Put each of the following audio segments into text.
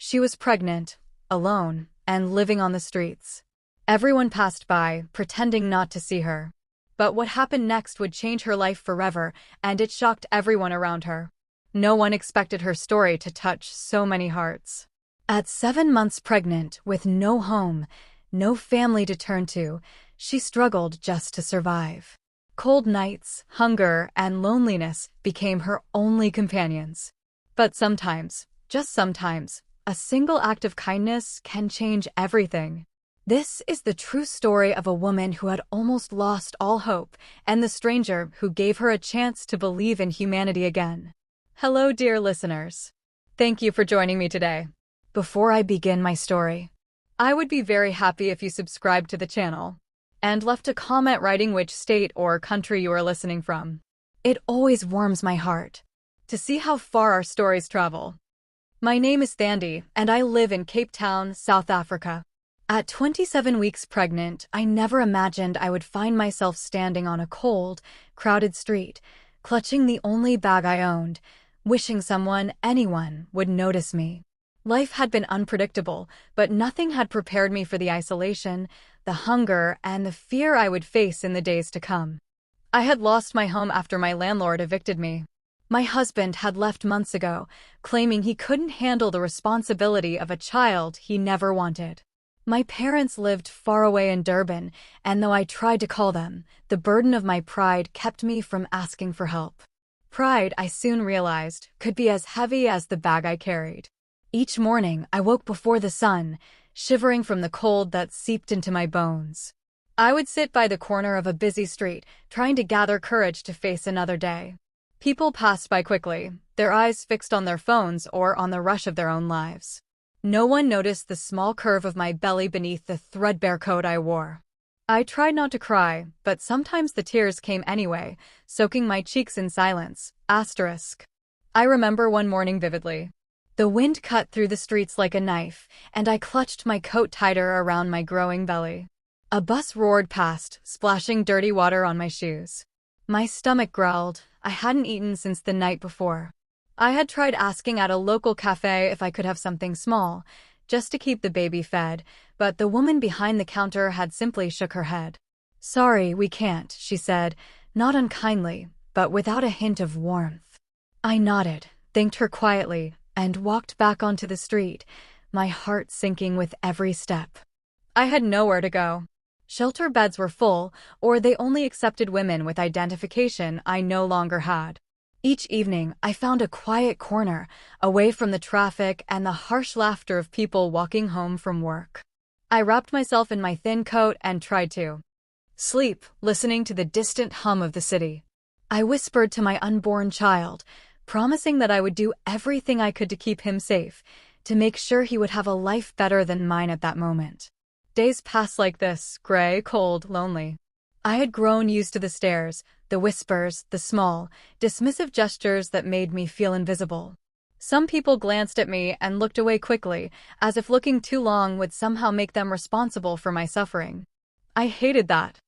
She was pregnant, alone, and living on the streets. Everyone passed by, pretending not to see her. But what happened next would change her life forever, and it shocked everyone around her. No one expected her story to touch so many hearts. At 7 months pregnant, with no home, no family to turn to, she struggled just to survive. Cold nights, hunger, and loneliness became her only companions. But sometimes, just sometimes, a single act of kindness can change everything. This is the true story of a woman who had almost lost all hope, and the stranger who gave her a chance to believe in humanity again. Hello, dear listeners. Thank you for joining me today. Before I begin my story, I would be very happy if you subscribed to the channel and left a comment writing which state or country you are listening from. It always warms my heart to see how far our stories travel. My name is Thandi, and I live in Cape Town, South Africa. At 27 weeks pregnant, I never imagined I would find myself standing on a cold, crowded street, clutching the only bag I owned, wishing someone, anyone, would notice me. Life had been unpredictable, but nothing had prepared me for the isolation, the hunger, and the fear I would face in the days to come. I had lost my home after my landlord evicted me. My husband had left months ago, claiming he couldn't handle the responsibility of a child he never wanted. My parents lived far away in Durban, and though I tried to call them, the burden of my pride kept me from asking for help. Pride, I soon realized, could be as heavy as the bag I carried. Each morning, I woke before the sun, shivering from the cold that seeped into my bones. I would sit by the corner of a busy street, trying to gather courage to face another day. People passed by quickly, their eyes fixed on their phones or on the rush of their own lives. No one noticed the small curve of my belly beneath the threadbare coat I wore. I tried not to cry, but sometimes the tears came anyway, soaking my cheeks in silence. I remember one morning vividly. The wind cut through the streets like a knife, and I clutched my coat tighter around my growing belly. A bus roared past, splashing dirty water on my shoes. My stomach growled. I hadn't eaten since the night before. I had tried asking at a local cafe if I could have something small, just to keep the baby fed, but the woman behind the counter had simply shook her head. "Sorry, we can't," she said, not unkindly, but without a hint of warmth. I nodded, thanked her quietly, and walked back onto the street, my heart sinking with every step. I had nowhere to go. Shelter beds were full, or they only accepted women with identification I no longer had. Each evening, I found a quiet corner, away from the traffic and the harsh laughter of people walking home from work. I wrapped myself in my thin coat and tried to sleep, listening to the distant hum of the city. I whispered to my unborn child, promising that I would do everything I could to keep him safe, to make sure he would have a life better than mine at that moment. Days passed like this, gray, cold, lonely. I had grown used to the stares, the whispers, the small, dismissive gestures that made me feel invisible. Some people glanced at me and looked away quickly, as if looking too long would somehow make them responsible for my suffering. I hated that.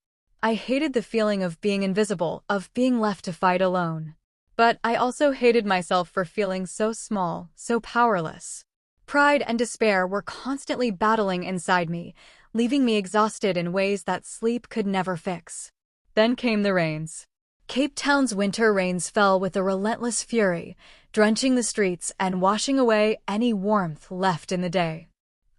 I hated the feeling of being invisible, of being left to fight alone. But I also hated myself for feeling so small, so powerless. Pride and despair were constantly battling inside me, leaving me exhausted in ways that sleep could never fix. Then came the rains. Cape Town's winter rains fell with a relentless fury, drenching the streets and washing away any warmth left in the day.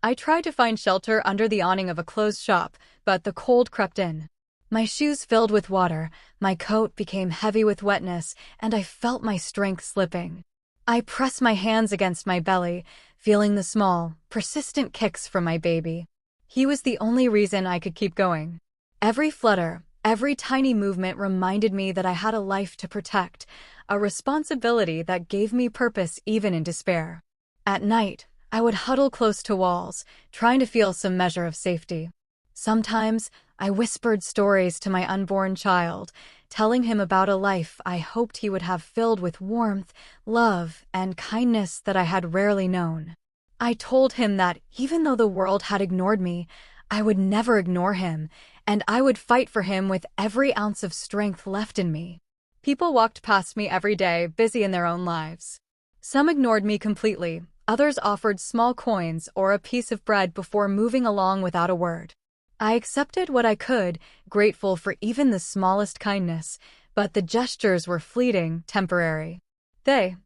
I tried to find shelter under the awning of a closed shop, but the cold crept in. My shoes filled with water, my coat became heavy with wetness, and I felt my strength slipping. I pressed my hands against my belly, feeling the small, persistent kicks from my baby. He was the only reason I could keep going. Every flutter, every tiny movement reminded me that I had a life to protect, a responsibility that gave me purpose even in despair. At night, I would huddle close to walls, trying to feel some measure of safety. Sometimes, I whispered stories to my unborn child, telling him about a life I hoped he would have filled with warmth, love, and kindness that I had rarely known. I told him that even though the world had ignored me, I would never ignore him, and I would fight for him with every ounce of strength left in me. People walked past me every day, busy in their own lives. Some ignored me completely, Others offered small coins or a piece of bread before moving along without a word. I accepted what I could, grateful for even the smallest kindness, but the gestures were fleeting, temporary. They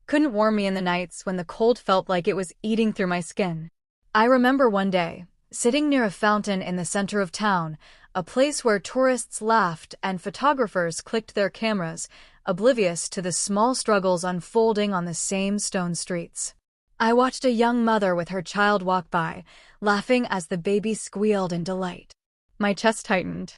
couldn't warm me in the nights when the cold felt like it was eating through my skin. I remember one day, sitting near a fountain in the center of town, a place where tourists laughed and photographers clicked their cameras, oblivious to the small struggles unfolding on the same stone streets. I watched a young mother with her child walk by, laughing as the baby squealed in delight. My chest tightened.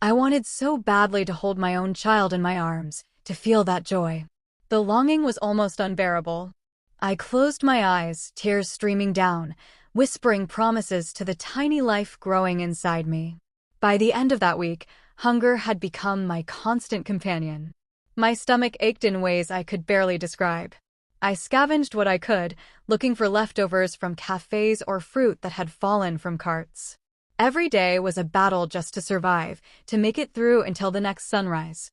I wanted so badly to hold my own child in my arms, to feel that joy. The longing was almost unbearable. I closed my eyes, tears streaming down, whispering promises to the tiny life growing inside me. By the end of that week, hunger had become my constant companion. My stomach ached in ways I could barely describe. I scavenged what I could, looking for leftovers from cafes or fruit that had fallen from carts. Every day was a battle just to survive, to make it through until the next sunrise.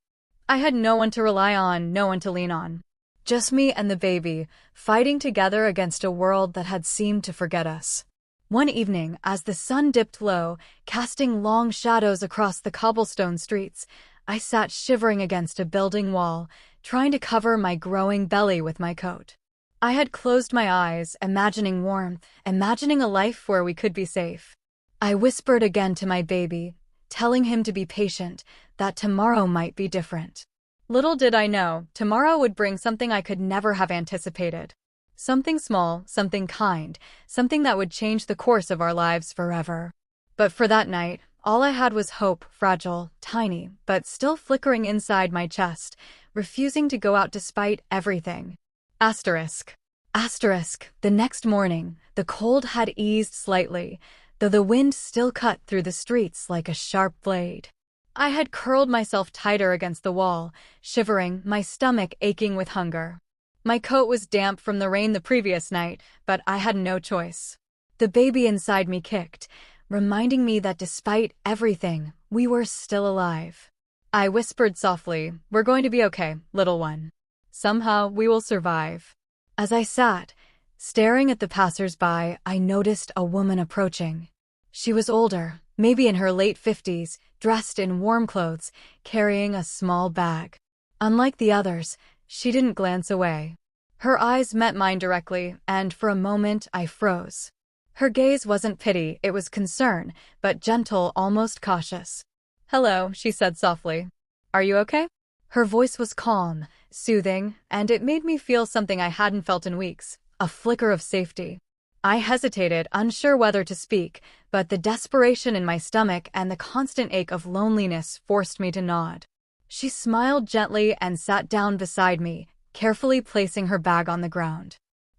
I had no one to rely on, no one to lean on. Just me and the baby, fighting together against a world that had seemed to forget us. One evening, as the sun dipped low, casting long shadows across the cobblestone streets, I sat shivering against a building wall, trying to cover my growing belly with my coat. I had closed my eyes, imagining warmth, imagining a life where we could be safe. I whispered again to my baby, telling him to be patient, that tomorrow might be different. Little did I know, tomorrow would bring something I could never have anticipated. Something small, something kind, something that would change the course of our lives forever. But for that night, all I had was hope, fragile, tiny, but still flickering inside my chest, refusing to go out despite everything. Asterisk. The next morning, the cold had eased slightly, though the wind still cut through the streets like a sharp blade. I had curled myself tighter against the wall, shivering, my stomach aching with hunger. My coat was damp from the rain the previous night, but I had no choice. The baby inside me kicked, reminding me that despite everything, we were still alive. I whispered softly, "We're going to be okay, little one. Somehow we will survive." As I sat, staring at the passers-by, I noticed a woman approaching. She was older, maybe in her late 50s, dressed in warm clothes, carrying a small bag. Unlike the others, she didn't glance away. Her eyes met mine directly, and for a moment I froze. Her gaze wasn't pity, it was concern, but gentle, almost cautious. "Hello," she said softly. "Are you okay?" Her voice was calm, soothing, and it made me feel something I hadn't felt in weeks, a flicker of safety. I hesitated, unsure whether to speak, but the desperation in my stomach and the constant ache of loneliness forced me to nod. She smiled gently and sat down beside me, carefully placing her bag on the ground.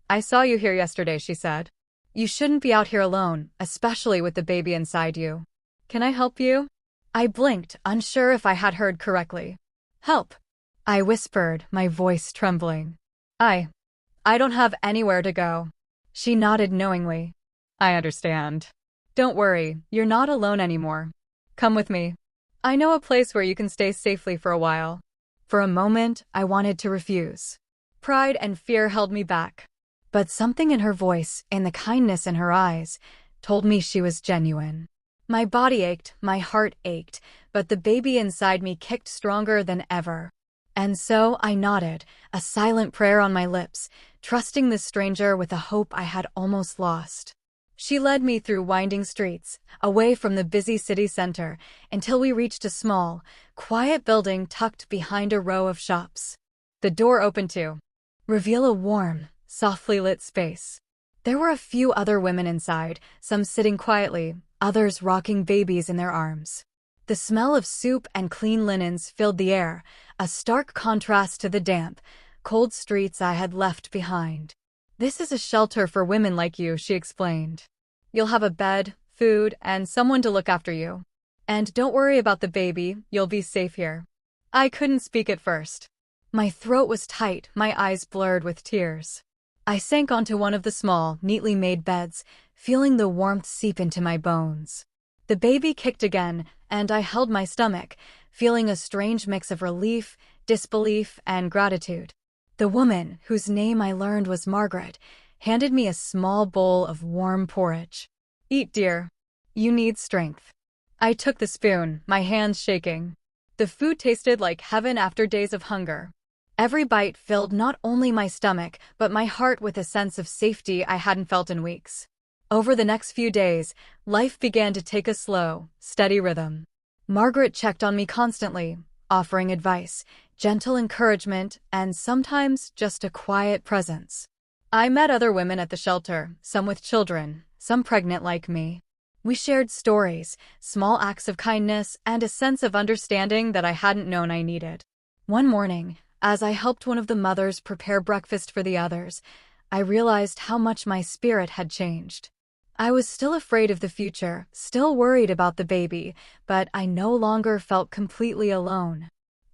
"I saw you here yesterday," she said. "You shouldn't be out here alone, especially with the baby inside you. Can I help you?" I blinked, unsure if I had heard correctly. "Help," I whispered, my voice trembling. I don't have anywhere to go." She nodded knowingly. "I understand. Don't worry, you're not alone anymore. Come with me. I know a place where you can stay safely for a while." For a moment, I wanted to refuse. Pride and fear held me back. But something in her voice, in the kindness in her eyes, told me she was genuine. My body ached, my heart ached, but the baby inside me kicked stronger than ever. And so I nodded, a silent prayer on my lips, trusting this stranger with a hope I had almost lost. She led me through winding streets, away from the busy city center, until we reached a small, quiet building tucked behind a row of shops. The door opened to reveal a warm, softly lit space. There were a few other women inside, some sitting quietly, others rocking babies in their arms. The smell of soup and clean linens filled the air, a stark contrast to the damp, cold streets I had left behind. "This is a shelter for women like you," she explained. "You'll have a bed, food, and someone to look after you. And don't worry about the baby, you'll be safe here." I couldn't speak at first. My throat was tight, my eyes blurred with tears. I sank onto one of the small, neatly made beds, feeling the warmth seep into my bones. The baby kicked again, and I held my stomach, feeling a strange mix of relief, disbelief, and gratitude. The woman, whose name I learned was Margaret, handed me a small bowl of warm porridge. "Eat, dear. You need strength." I took the spoon, my hands shaking. The food tasted like heaven after days of hunger. Every bite filled not only my stomach, but my heart with a sense of safety I hadn't felt in weeks. Over the next few days, life began to take a slow, steady rhythm. Margaret checked on me constantly, offering advice, gentle encouragement, and sometimes just a quiet presence. I met other women at the shelter, some with children, some pregnant like me. We shared stories, small acts of kindness, and a sense of understanding that I hadn't known I needed. One morning, as I helped one of the mothers prepare breakfast for the others, I realized how much my spirit had changed. I was still afraid of the future, still worried about the baby, but I no longer felt completely alone.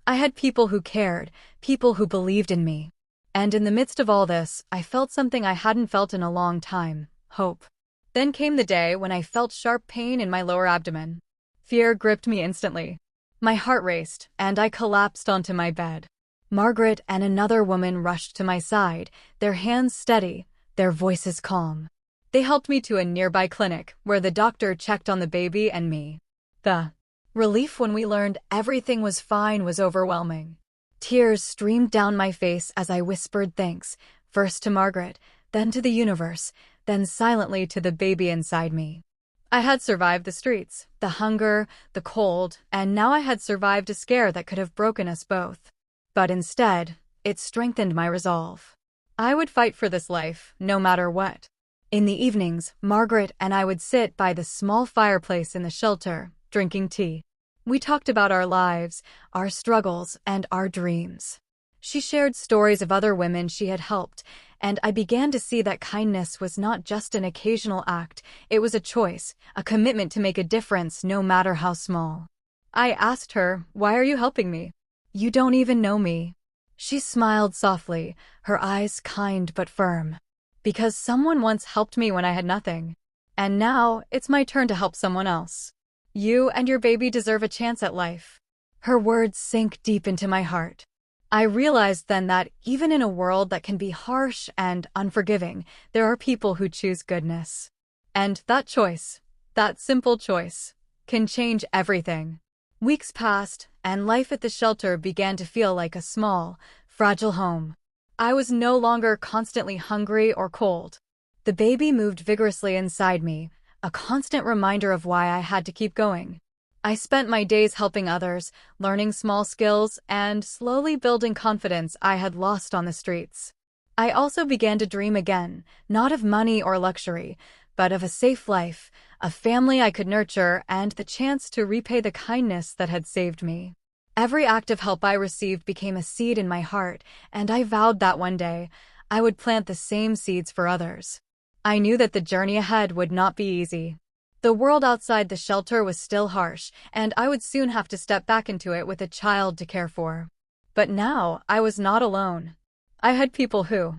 I had people who cared, people who believed in me. And in the midst of all this, I felt something I hadn't felt in a long time: hope. Then came the day when I felt sharp pain in my lower abdomen. Fear gripped me instantly. My heart raced, and I collapsed onto my bed. Margaret and another woman rushed to my side, their hands steady, their voices calm. They helped me to a nearby clinic, where the doctor checked on the baby and me. The relief when we learned everything was fine was overwhelming. Tears streamed down my face as I whispered thanks, first to Margaret, then to the universe, then silently to the baby inside me. I had survived the streets, the hunger, the cold, and now I had survived a scare that could have broken us both. But instead, it strengthened my resolve. I would fight for this life, no matter what. In the evenings, Margaret and I would sit by the small fireplace in the shelter, drinking tea. We talked about our lives, our struggles, and our dreams. She shared stories of other women she had helped, and I began to see that kindness was not just an occasional act, it was a choice, a commitment to make a difference no matter how small. I asked her, "Why are you helping me? You don't even know me." She smiled softly, her eyes kind but firm. "Because someone once helped me when I had nothing. And now, it's my turn to help someone else. You and your baby deserve a chance at life." Her words sank deep into my heart. I realized then that even in a world that can be harsh and unforgiving, there are people who choose goodness. And that choice, that simple choice, can change everything. Weeks passed, and life at the shelter began to feel like a small, fragile home. I was no longer constantly hungry or cold. The baby moved vigorously inside me, a constant reminder of why I had to keep going. I spent my days helping others, learning small skills, and slowly building confidence I had lost on the streets. I also began to dream again, not of money or luxury, but of a safe life, a family I could nurture, and the chance to repay the kindness that had saved me. Every act of help I received became a seed in my heart, and I vowed that one day, I would plant the same seeds for others. I knew that the journey ahead would not be easy. The world outside the shelter was still harsh, and I would soon have to step back into it with a child to care for. But now, I was not alone. I had people who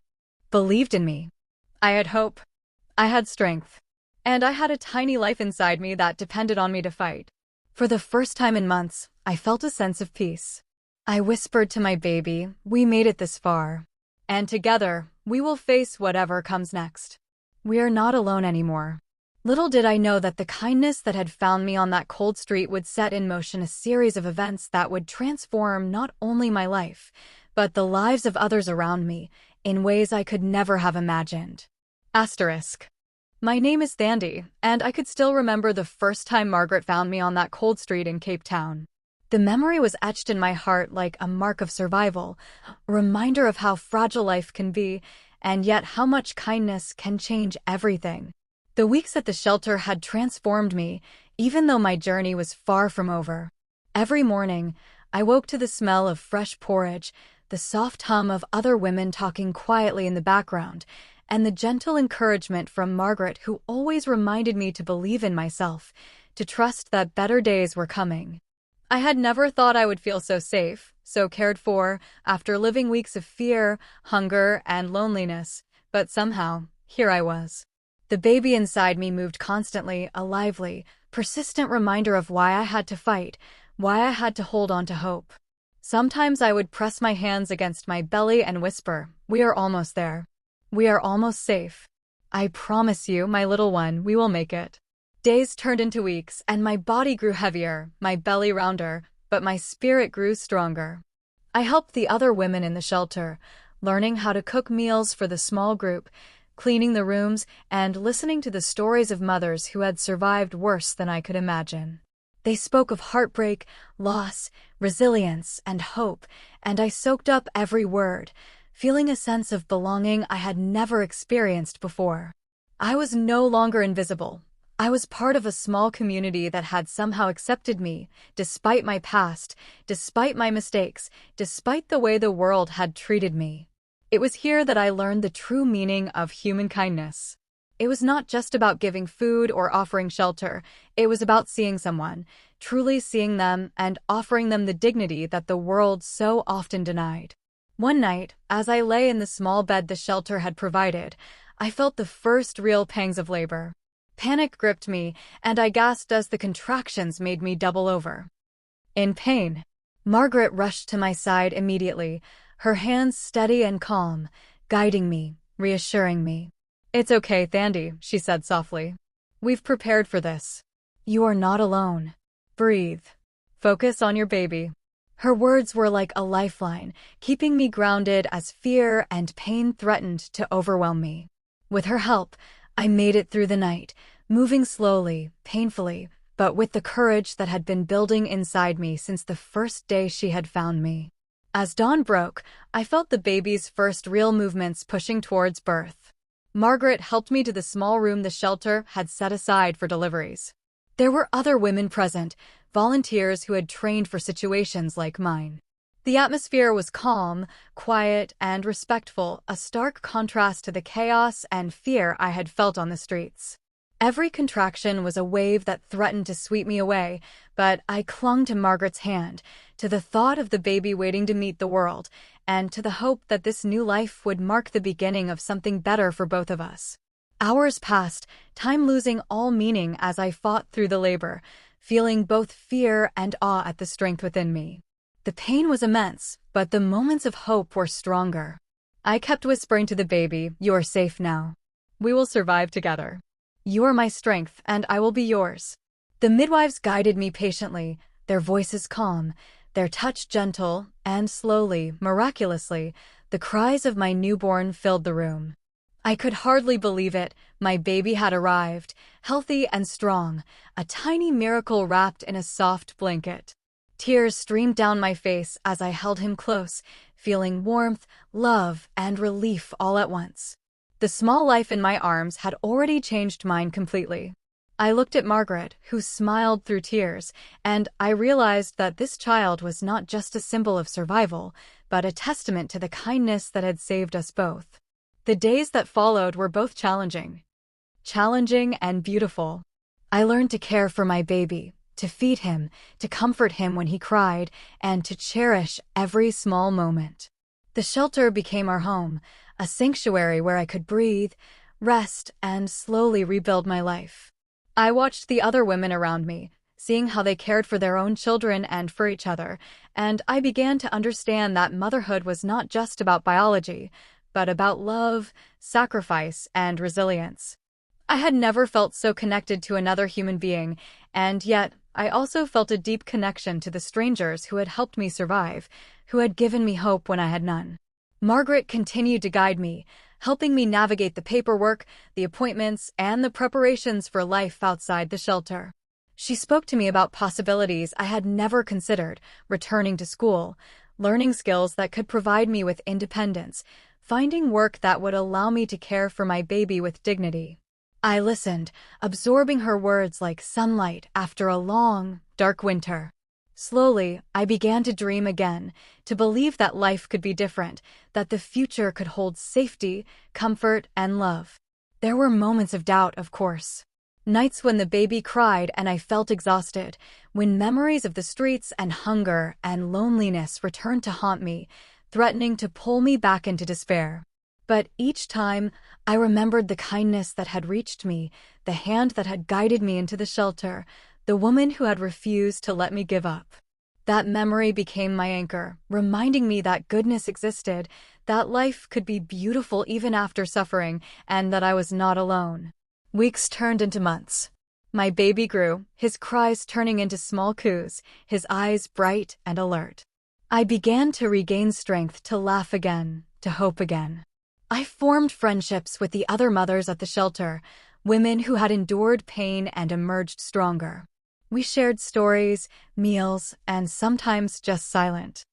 believed in me. I had hope. I had strength. And I had a tiny life inside me that depended on me to fight. For the first time in months, I felt a sense of peace. I whispered to my baby, "We made it this far. And together, we will face whatever comes next. We are not alone anymore." Little did I know that the kindness that had found me on that cold street would set in motion a series of events that would transform not only my life, but the lives of others around me, in ways I could never have imagined. Asterisk. My name is Thandi, and I could still remember the first time Margaret found me on that cold street in Cape Town. The memory was etched in my heart like a mark of survival, a reminder of how fragile life can be, and yet how much kindness can change everything. The weeks at the shelter had transformed me, even though my journey was far from over. Every morning, I woke to the smell of fresh porridge, the soft hum of other women talking quietly in the background, and the gentle encouragement from Margaret, who always reminded me to believe in myself, to trust that better days were coming. I had never thought I would feel so safe, so cared for, after living weeks of fear, hunger, and loneliness, but somehow, here I was. The baby inside me moved constantly, a lively, persistent reminder of why I had to fight, why I had to hold on to hope. Sometimes I would press my hands against my belly and whisper, "We are almost there." We are almost safe. I promise you, my little one, we will make it. Days turned into weeks, and my body grew heavier, my belly rounder, but my spirit grew stronger. I helped the other women in the shelter, learning how to cook meals for the small group, cleaning the rooms, and listening to the stories of mothers who had survived worse than I could imagine. They spoke of heartbreak, loss, resilience, and hope, and I soaked up every word, feeling a sense of belonging I had never experienced before. I was no longer invisible. I was part of a small community that had somehow accepted me, despite my past, despite my mistakes, despite the way the world had treated me. It was here that I learned the true meaning of human kindness. It was not just about giving food or offering shelter. It was about seeing someone, truly seeing them, and offering them the dignity that the world so often denied. One night, as I lay in the small bed the shelter had provided, I felt the first real pangs of labor. Panic gripped me, and I gasped as the contractions made me double over. In pain, Margaret rushed to my side immediately, her hands steady and calm, guiding me, reassuring me. "It's okay, Thandi," she said softly. "We've prepared for this. You are not alone. Breathe. Focus on your baby." Her words were like a lifeline, keeping me grounded as fear and pain threatened to overwhelm me. With her help, I made it through the night, moving slowly, painfully, but with the courage that had been building inside me since the first day she had found me. As dawn broke, I felt the baby's first real movements pushing towards birth. Margaret helped me to the small room the shelter had set aside for deliveries. There were other women present, volunteers who had trained for situations like mine. The atmosphere was calm, quiet, and respectful, a stark contrast to the chaos and fear I had felt on the streets. Every contraction was a wave that threatened to sweep me away, but I clung to Margaret's hand, to the thought of the baby waiting to meet the world, and to the hope that this new life would mark the beginning of something better for both of us. Hours passed, time losing all meaning as I fought through the labor, feeling both fear and awe at the strength within me. The pain was immense, but the moments of hope were stronger. I kept whispering to the baby, "You are safe now. We will survive together. You are my strength, and I will be yours." The midwives guided me patiently, their voices calm, their touch gentle, and slowly, miraculously, the cries of my newborn filled the room. I could hardly believe it. My baby had arrived, healthy and strong, a tiny miracle wrapped in a soft blanket. Tears streamed down my face as I held him close, feeling warmth, love, and relief all at once. The small life in my arms had already changed mine completely. I looked at Margaret, who smiled through tears, and I realized that this child was not just a symbol of survival, but a testament to the kindness that had saved us both. The days that followed were both challenging and beautiful. I learned to care for my baby, to feed him, to comfort him when he cried, and to cherish every small moment. The shelter became our home, a sanctuary where I could breathe, rest, and slowly rebuild my life. I watched the other women around me, seeing how they cared for their own children and for each other, and I began to understand that motherhood was not just about biology, but about love, sacrifice, and resilience. I had never felt so connected to another human being, and yet I also felt a deep connection to the strangers who had helped me survive, who had given me hope when I had none. Margaret continued to guide me, helping me navigate the paperwork, the appointments, and the preparations for life outside the shelter. She spoke to me about possibilities I had never considered, returning to school, learning skills that could provide me with independence, finding work that would allow me to care for my baby with dignity. I listened, absorbing her words like sunlight after a long, dark winter. Slowly, I began to dream again, to believe that life could be different, that the future could hold safety, comfort, and love. There were moments of doubt, of course. Nights when the baby cried and I felt exhausted, when memories of the streets and hunger and loneliness returned to haunt me, threatening to pull me back into despair. But each time, I remembered the kindness that had reached me, the hand that had guided me into the shelter, the woman who had refused to let me give up. That memory became my anchor, reminding me that goodness existed, that life could be beautiful even after suffering, and that I was not alone. Weeks turned into months. My baby grew, his cries turning into small coos, his eyes bright and alert. I began to regain strength to laugh again, to hope again. I formed friendships with the other mothers at the shelter, women who had endured pain and emerged stronger. We shared stories, meals, and sometimes just silent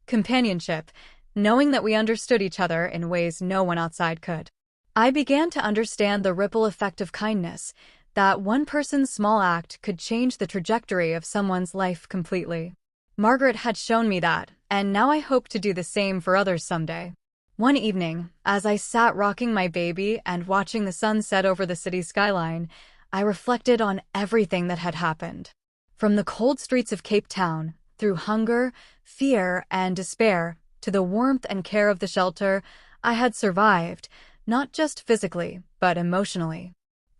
companionship, knowing that we understood each other in ways no one outside could. I began to understand the ripple effect of kindness, that one person's small act could change the trajectory of someone's life completely. Margaret had shown me that, and now I hope to do the same for others someday. One evening, as I sat rocking my baby and watching the sun set over the city skyline, I reflected on everything that had happened. From the cold streets of Cape Town, through hunger, fear, and despair, to the warmth and care of the shelter, I had survived, not just physically, but emotionally.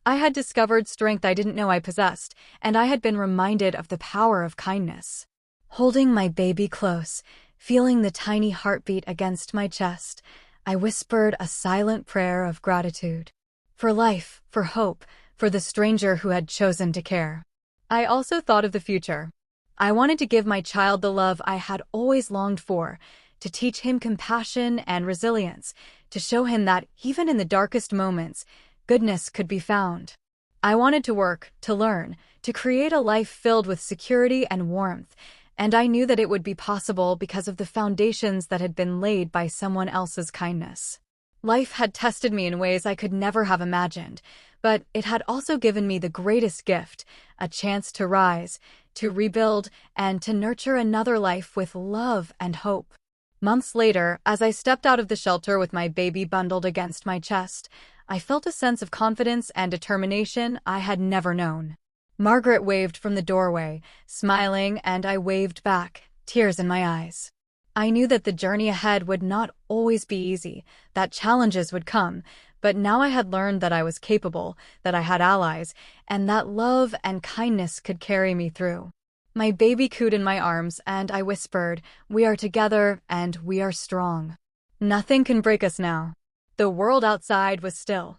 I had discovered strength I didn't know I possessed, and I had been reminded of the power of kindness. Holding my baby close, feeling the tiny heartbeat against my chest, I whispered a silent prayer of gratitude. For life, for hope, for the stranger who had chosen to care. I also thought of the future. I wanted to give my child the love I had always longed for, to teach him compassion and resilience, to show him that, even in the darkest moments, goodness could be found. I wanted to work, to learn, to create a life filled with security and warmth, and I knew that it would be possible because of the foundations that had been laid by someone else's kindness. Life had tested me in ways I could never have imagined, but it had also given me the greatest gift, a chance to rise, to rebuild, and to nurture another life with love and hope. Months later, as I stepped out of the shelter with my baby bundled against my chest, I felt a sense of confidence and determination I had never known. Margaret waved from the doorway, smiling, and I waved back, tears in my eyes. I knew that the journey ahead would not always be easy, that challenges would come, but now I had learned that I was capable, that I had allies, and that love and kindness could carry me through. My baby cooed in my arms, and I whispered, "We are together, and we are strong. Nothing can break us now." The world outside was still.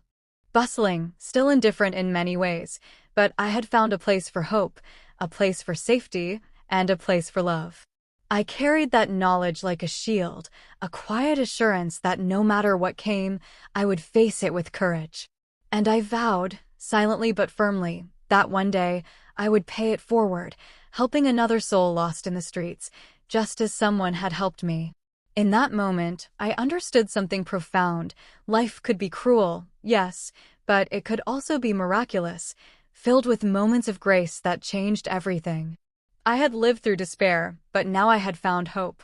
Bustling, still indifferent in many ways, but I had found a place for hope, a place for safety, and a place for love. I carried that knowledge like a shield, a quiet assurance that no matter what came, I would face it with courage. And I vowed, silently but firmly, that one day I would pay it forward, helping another soul lost in the streets, just as someone had helped me. In that moment, I understood something profound. Life could be cruel, yes, but it could also be miraculous, filled with moments of grace that changed everything. I had lived through despair, but now I had found hope.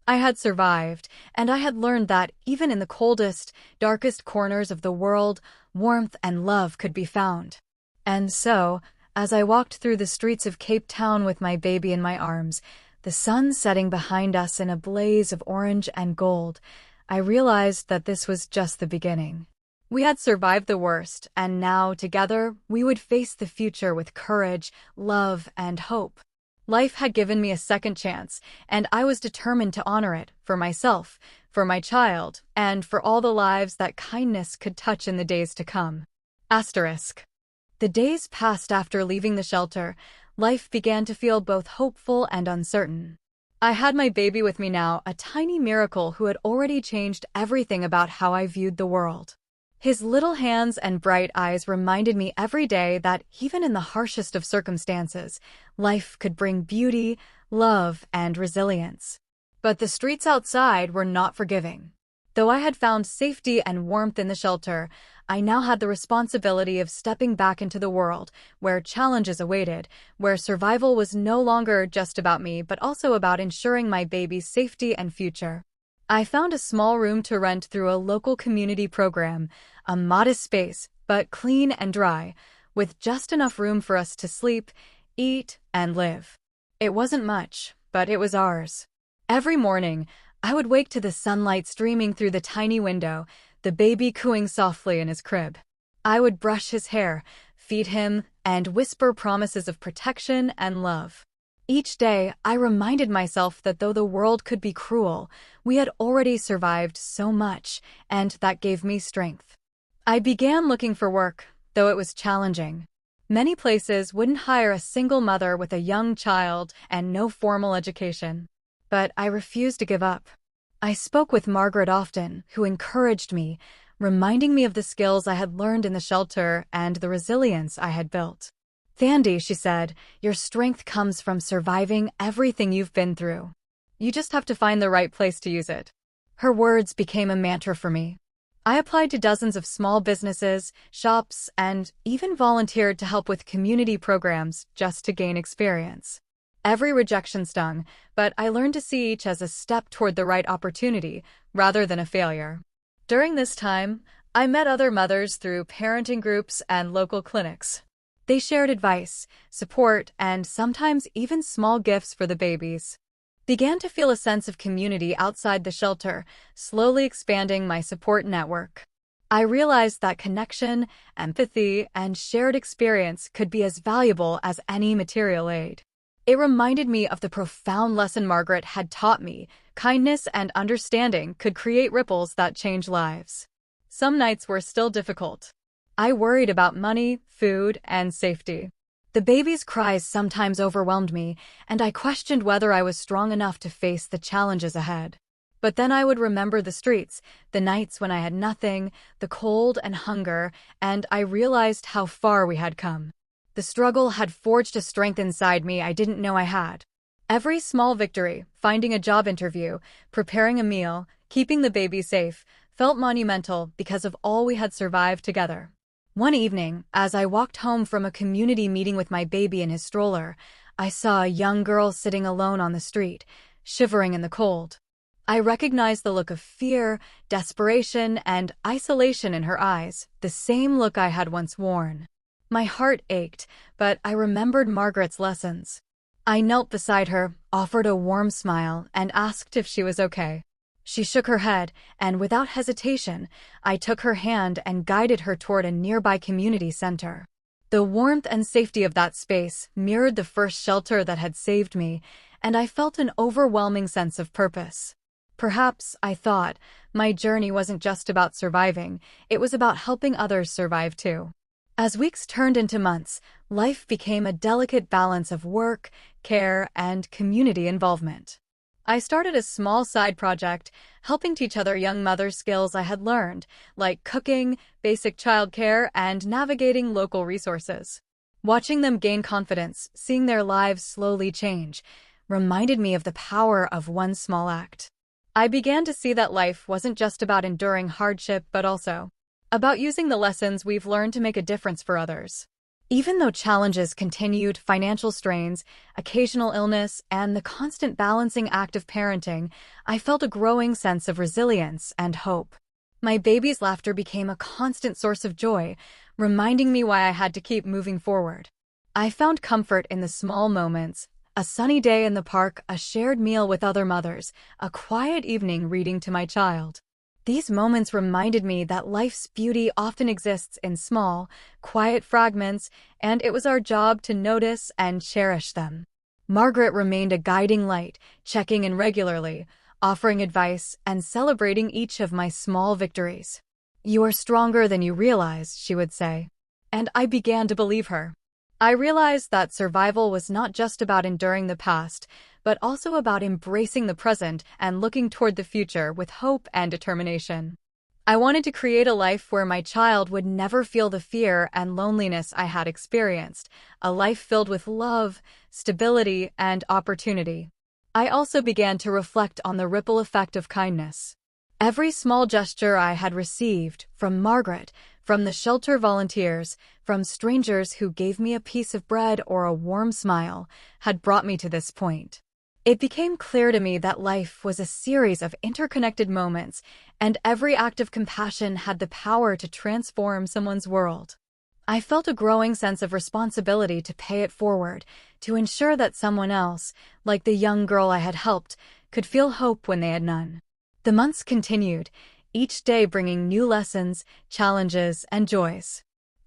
I had survived, and I had learned that even in the coldest, darkest corners of the world, warmth and love could be found. And so, as I walked through the streets of Cape Town with my baby in my arms, the sun setting behind us in a blaze of orange and gold, I realized that this was just the beginning. We had survived the worst, and now, together, we would face the future with courage, love, and hope. Life had given me a second chance, and I was determined to honor it, for myself, for my child, and for all the lives that kindness could touch in the days to come. Asterisk. The days passed after leaving the shelter. Life began to feel both hopeful and uncertain. I had my baby with me now, a tiny miracle who had already changed everything about how I viewed the world. His little hands and bright eyes reminded me every day that even in the harshest of circumstances, life could bring beauty, love, and resilience. But the streets outside were not forgiving. Though I had found safety and warmth in the shelter, I now had the responsibility of stepping back into the world, where challenges awaited, where survival was no longer just about me but also about ensuring my baby's safety and future. I found a small room to rent through a local community program, a modest space, but clean and dry, with just enough room for us to sleep, eat, and live. It wasn't much, but it was ours. Every morning, I would wake to the sunlight streaming through the tiny window, the baby cooing softly in his crib. I would brush his hair, feed him, and whisper promises of protection and love. Each day, I reminded myself that though the world could be cruel, we had already survived so much, and that gave me strength. I began looking for work, though it was challenging. Many places wouldn't hire a single mother with a young child and no formal education. But I refused to give up. I spoke with Margaret often, who encouraged me, reminding me of the skills I had learned in the shelter and the resilience I had built. Thandi, she said, your strength comes from surviving everything you've been through. You just have to find the right place to use it. Her words became a mantra for me. I applied to dozens of small businesses, shops, and even volunteered to help with community programs just to gain experience. Every rejection stung, but I learned to see each as a step toward the right opportunity, rather than a failure. During this time, I met other mothers through parenting groups and local clinics. They shared advice, support, and sometimes even small gifts for the babies. Began to feel a sense of community outside the shelter, slowly expanding my support network. I realized that connection, empathy, and shared experience could be as valuable as any material aid. It reminded me of the profound lesson Margaret had taught me: kindness and understanding could create ripples that change lives. Some nights were still difficult. I worried about money, food, and safety. The baby's cries sometimes overwhelmed me, and I questioned whether I was strong enough to face the challenges ahead. But then I would remember the streets, the nights when I had nothing, the cold and hunger, and I realized how far we had come. The struggle had forged a strength inside me I didn't know I had. Every small victory, finding a job interview, preparing a meal, keeping the baby safe, felt monumental because of all we had survived together. One evening, as I walked home from a community meeting with my baby in his stroller, I saw a young girl sitting alone on the street, shivering in the cold. I recognized the look of fear, desperation, and isolation in her eyes, the same look I had once worn. My heart ached, but I remembered Margaret's lessons. I knelt beside her, offered a warm smile, and asked if she was okay. She shook her head, and without hesitation, I took her hand and guided her toward a nearby community center. The warmth and safety of that space mirrored the first shelter that had saved me, and I felt an overwhelming sense of purpose. Perhaps, I thought, my journey wasn't just about surviving, it was about helping others survive too. As weeks turned into months, life became a delicate balance of work, care, and community involvement. I started a small side project, helping teach other young mothers skills I had learned, like cooking, basic childcare, and navigating local resources. Watching them gain confidence, seeing their lives slowly change, reminded me of the power of one small act. I began to see that life wasn't just about enduring hardship, but also about using the lessons we've learned to make a difference for others. Even though challenges continued, financial strains, occasional illness, and the constant balancing act of parenting, I felt a growing sense of resilience and hope. My baby's laughter became a constant source of joy, reminding me why I had to keep moving forward. I found comfort in the small moments: a sunny day in the park, a shared meal with other mothers, a quiet evening reading to my child. These moments reminded me that life's beauty often exists in small, quiet fragments, and it was our job to notice and cherish them. Margaret remained a guiding light, checking in regularly, offering advice, and celebrating each of my small victories. "You are stronger than you realize," she would say. And I began to believe her. I realized that survival was not just about enduring the past, but also about embracing the present and looking toward the future with hope and determination. I wanted to create a life where my child would never feel the fear and loneliness I had experienced, a life filled with love, stability, and opportunity. I also began to reflect on the ripple effect of kindness. Every small gesture I had received, from Margaret, from the shelter volunteers, from strangers who gave me a piece of bread or a warm smile, had brought me to this point. It became clear to me that life was a series of interconnected moments, and every act of compassion had the power to transform someone's world. I felt a growing sense of responsibility to pay it forward, to ensure that someone else, like the young girl I had helped, could feel hope when they had none. The months continued, each day bringing new lessons, challenges, and joys.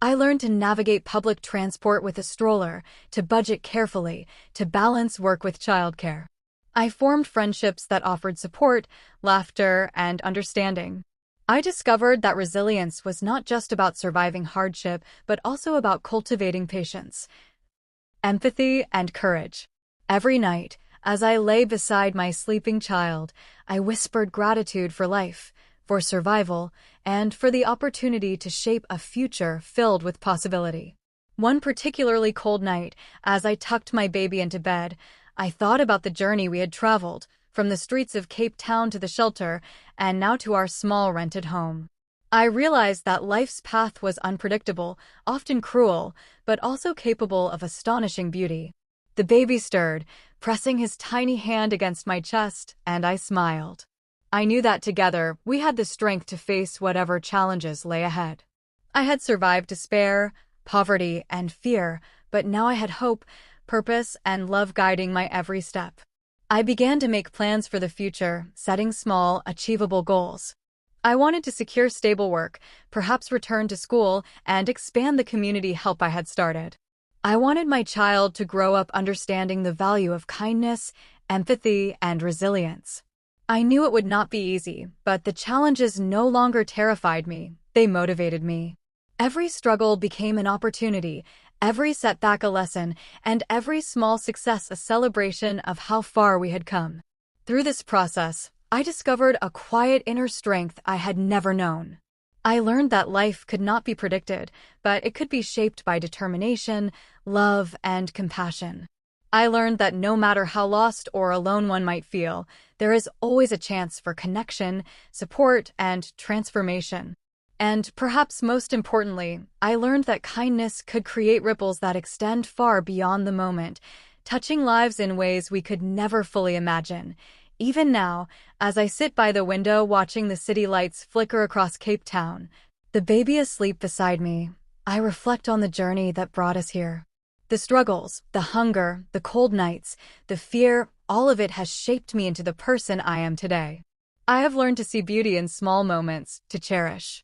I learned to navigate public transport with a stroller, to budget carefully, to balance work with childcare. I formed friendships that offered support, laughter, and understanding. I discovered that resilience was not just about surviving hardship, but also about cultivating patience, empathy, and courage. Every night, as I lay beside my sleeping child, I whispered gratitude for life, for survival, and for the opportunity to shape a future filled with possibility. One particularly cold night, as I tucked my baby into bed, I thought about the journey we had traveled, from the streets of Cape Town to the shelter, and now to our small rented home. I realized that life's path was unpredictable, often cruel, but also capable of astonishing beauty. The baby stirred, pressing his tiny hand against my chest, and I smiled. I knew that together, we had the strength to face whatever challenges lay ahead. I had survived despair, poverty, and fear, but now I had hope, purpose, and love guiding my every step. I began to make plans for the future, setting small, achievable goals. I wanted to secure stable work, perhaps return to school, and expand the community help I had started. I wanted my child to grow up understanding the value of kindness, empathy, and resilience. I knew it would not be easy, but the challenges no longer terrified me, they motivated me. Every struggle became an opportunity, every setback a lesson, and every small success a celebration of how far we had come. Through this process, I discovered a quiet inner strength I had never known. I learned that life could not be predicted, but it could be shaped by determination, love, and compassion. I learned that no matter how lost or alone one might feel, there is always a chance for connection, support, and transformation. And perhaps most importantly, I learned that kindness could create ripples that extend far beyond the moment, touching lives in ways we could never fully imagine. Even now, as I sit by the window watching the city lights flicker across Cape Town, the baby asleep beside me, I reflect on the journey that brought us here. The struggles, the hunger, the cold nights, the fear, all of it has shaped me into the person I am today. I have learned to see beauty in small moments, to cherish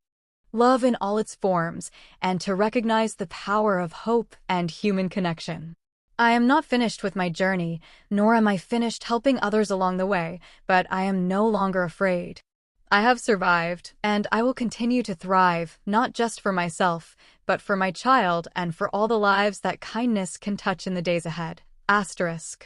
love in all its forms, and to recognize the power of hope and human connection. I am not finished with my journey, nor am I finished helping others along the way, but I am no longer afraid. I have survived, and I will continue to thrive, not just for myself, but for my child and for all the lives that kindness can touch in the days ahead. Asterisk.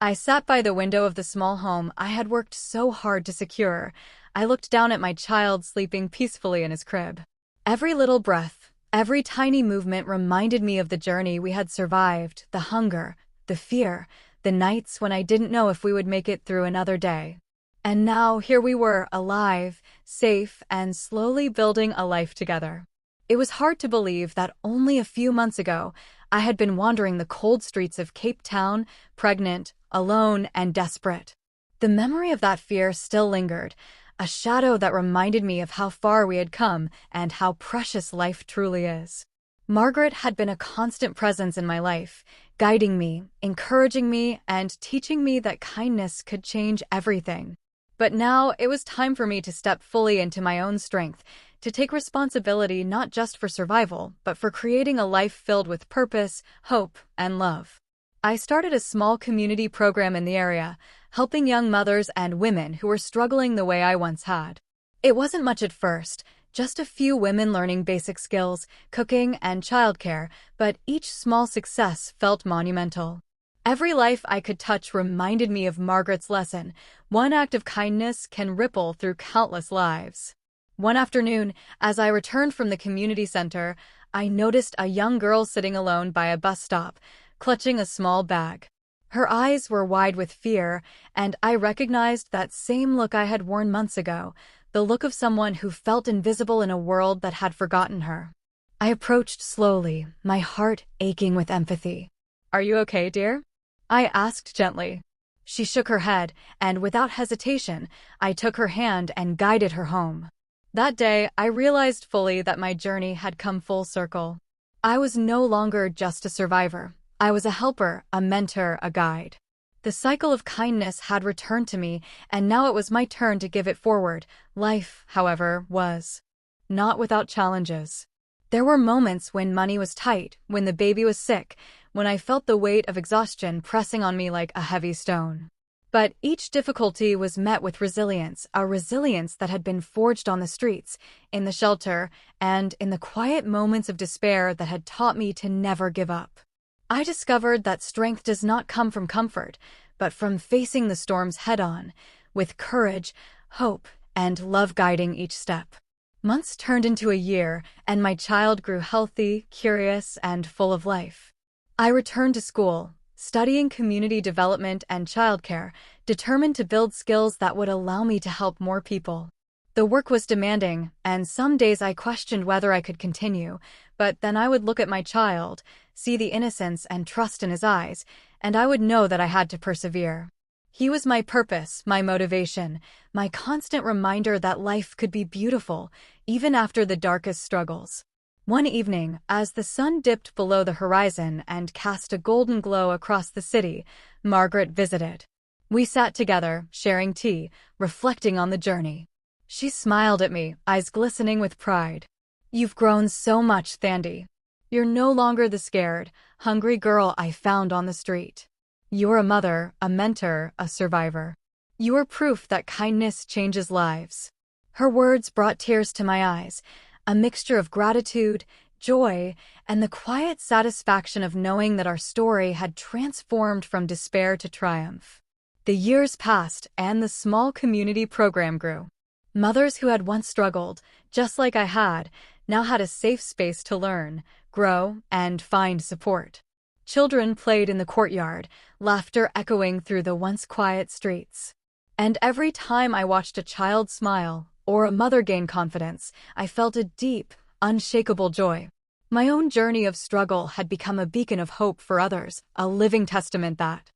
I sat by the window of the small home I had worked so hard to secure. I looked down at my child sleeping peacefully in his crib. Every little breath, every tiny movement reminded me of the journey we had survived, the hunger, the fear, the nights when I didn't know if we would make it through another day. And now here we were, alive, safe, and slowly building a life together. It was hard to believe that only a few months ago, I had been wandering the cold streets of Cape Town, pregnant, alone, and desperate. The memory of that fear still lingered, a shadow that reminded me of how far we had come and how precious life truly is. Margaret had been a constant presence in my life, guiding me, encouraging me, and teaching me that kindness could change everything. But now it was time for me to step fully into my own strength, to take responsibility not just for survival, but for creating a life filled with purpose, hope, and love. I started a small community program in the area, helping young mothers and women who were struggling the way I once had. It wasn't much at first, just a few women learning basic skills, cooking, and childcare, but each small success felt monumental. Every life I could touch reminded me of Margaret's lesson: one act of kindness can ripple through countless lives. One afternoon, as I returned from the community center, I noticed a young girl sitting alone by a bus stop, clutching a small bag. Her eyes were wide with fear, and I recognized that same look I had worn months ago, the look of someone who felt invisible in a world that had forgotten her. I approached slowly, my heart aching with empathy. "Are you okay, dear?" I asked gently. She shook her head, and without hesitation, I took her hand and guided her home. That day, I realized fully that my journey had come full circle. I was no longer just a survivor. I was a helper, a mentor, a guide. The cycle of kindness had returned to me, and now it was my turn to give it forward. Life, however, was not without challenges. There were moments when money was tight, when the baby was sick, when I felt the weight of exhaustion pressing on me like a heavy stone. But each difficulty was met with resilience, a resilience that had been forged on the streets, in the shelter, and in the quiet moments of despair that had taught me to never give up. I discovered that strength does not come from comfort, but from facing the storms head-on, with courage, hope, and love guiding each step. Months turned into a year, and my child grew healthy, curious, and full of life. I returned to school, studying community development and childcare, determined to build skills that would allow me to help more people. The work was demanding, and some days I questioned whether I could continue, but then I would look at my child, see the innocence and trust in his eyes, and I would know that I had to persevere. He was my purpose, my motivation, my constant reminder that life could be beautiful, even after the darkest struggles. One evening, as the sun dipped below the horizon and cast a golden glow across the city, Margaret visited. We sat together, sharing tea, reflecting on the journey. She smiled at me, eyes glistening with pride. "You've grown so much, Thandi. You're no longer the scared, hungry girl I found on the street. You're a mother, a mentor, a survivor. You are proof that kindness changes lives." Her words brought tears to my eyes, a mixture of gratitude, joy, and the quiet satisfaction of knowing that our story had transformed from despair to triumph. The years passed, and the small community program grew. Mothers who had once struggled, just like I had, now had a safe space to learn, grow, and find support. Children played in the courtyard, laughter echoing through the once quiet streets. And every time I watched a child smile, or a mother gain confidence, I felt a deep, unshakable joy. My own journey of struggle had become a beacon of hope for others, a living testament that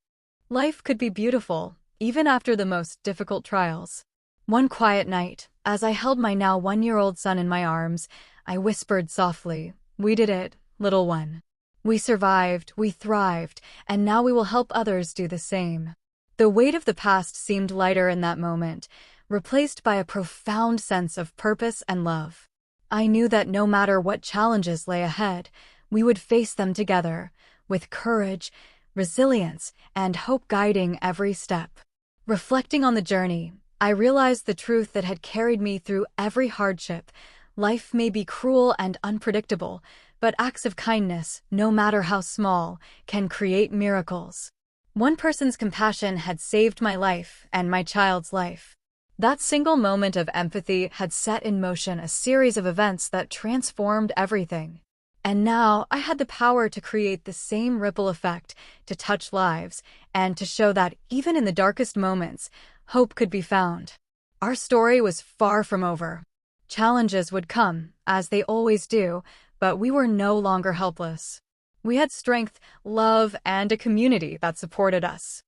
life could be beautiful, even after the most difficult trials. One quiet night, as I held my now 1-year-old son in my arms, I whispered softly, "We did it, little one. We survived, we thrived, and now we will help others do the same." The weight of the past seemed lighter in that moment, replaced by a profound sense of purpose and love. I knew that no matter what challenges lay ahead, we would face them together, with courage, resilience, and hope guiding every step. Reflecting on the journey, I realized the truth that had carried me through every hardship. Life may be cruel and unpredictable, but acts of kindness, no matter how small, can create miracles. One person's compassion had saved my life and my child's life. That single moment of empathy had set in motion a series of events that transformed everything. And now I had the power to create the same ripple effect, to touch lives, and to show that even in the darkest moments, hope could be found. Our story was far from over. Challenges would come, as they always do, but we were no longer helpless. We had strength, love, and a community that supported us.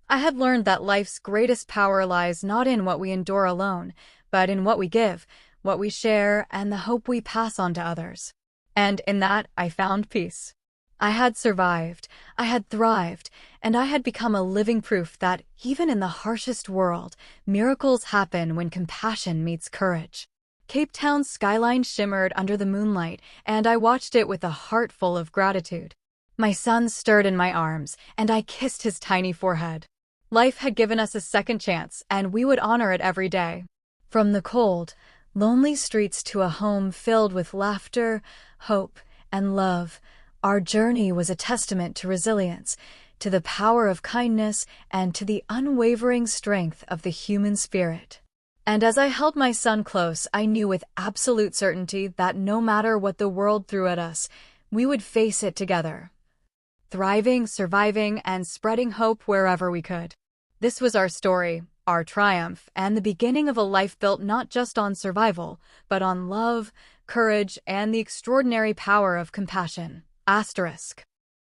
I had learned that life's greatest power lies not in what we endure alone, but in what we give, what we share, and the hope we pass on to others. And in that, I found peace. I had survived, I had thrived, and I had become a living proof that, even in the harshest world, miracles happen when compassion meets courage. Cape Town's skyline shimmered under the moonlight, and I watched it with a heart full of gratitude. My son stirred in my arms, and I kissed his tiny forehead. Life had given us a second chance, and we would honor it every day. From the cold, lonely streets to a home filled with laughter, hope, and love, our journey was a testament to resilience, to the power of kindness, and to the unwavering strength of the human spirit. And as I held my son close, I knew with absolute certainty that no matter what the world threw at us, we would face it together. Thriving, surviving, and spreading hope wherever we could. This was our story, our triumph, and the beginning of a life built not just on survival, but on love, courage, and the extraordinary power of compassion. Asterisk.